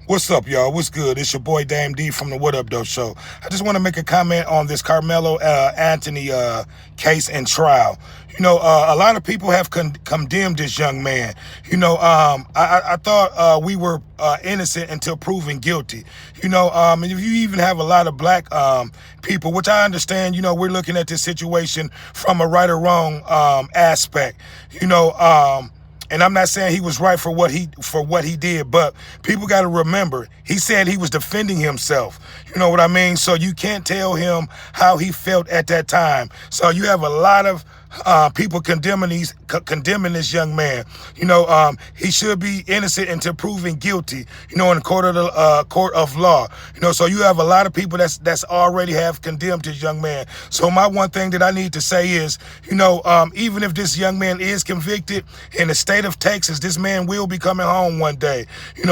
What's up, y'all? What's good? It's your boy Dame D from the What Up Though Show. I just want to make a comment on this Carmelo Anthony case and trial. A lot of people have condemned this young man. I thought we were innocent until proven guilty. And if you even have a lot of black people, which I understand, we're looking at this situation from a right or wrong aspect. And I'm not saying he was right for what he did, but people got to remember he said he was defending himself. You know what I mean? So you can't tell him how he felt at that time. So you have a lot of people condemning this young man. He should be innocent until proven guilty. In the court of law. So you have a lot of people that's already have condemned this young man. So my one thing that I need to say is, even if this young man is convicted in the state of Texas, this man will be coming home one day.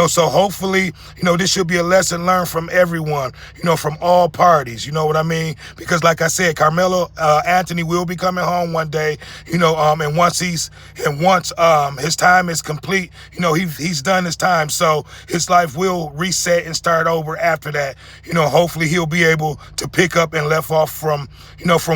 So hopefully, this should be a lesson learned from everyone. From all parties. You know what I mean? Because like I said, Carmelo Anthony will be coming home one day, and once his time is complete, he's done his time. So his life will reset and start over after that. Hopefully he'll be able to pick up and left off from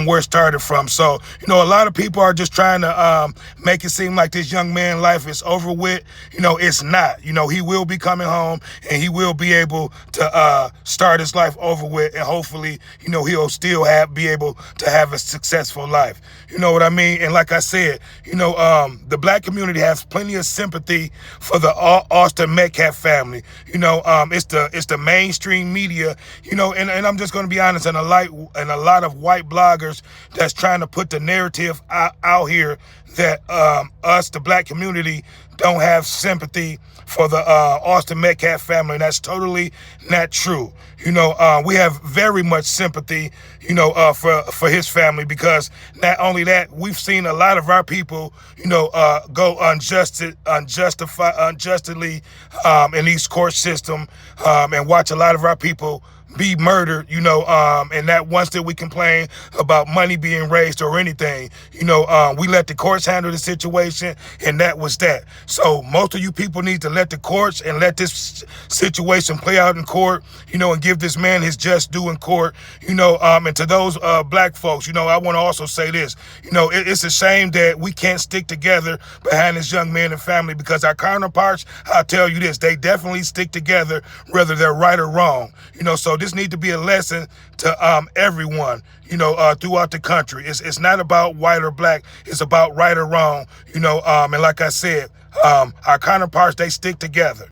where it started from. So, a lot of people are just trying to make it seem like this young man's life is over with. It's not. He will be coming home and he will be able to start his life over with, and hopefully, he'll still be able to have a successful life. You know what I mean? And like I said, the black community has plenty of sympathy for the Austin Metcalf family. It's the mainstream media, and I'm just going to be honest, and a lot of white bloggers that's trying to put the narrative out here that us, the black community, don't have sympathy for the Austin Metcalf family. And that's totally not true. We have very much sympathy, for his family, because not only that, we've seen a lot of our people, go unjustly in these court system, and watch a lot of our people be murdered, and not once did we complain about money being raised or anything. We let the courts handle the situation, and that was that. So most of you people need to let the courts and let this situation play out in court, and give this man his just due in court, and to those black folks, I want to also say this, it's a shame that we can't stick together behind this young man and family, because our counterparts, I'll tell you this, they definitely stick together, whether they're right or wrong. So this need to be a lesson to everyone, throughout the country. It's not about white or black. It's about right or wrong, and like I said, our counterparts, they stick together.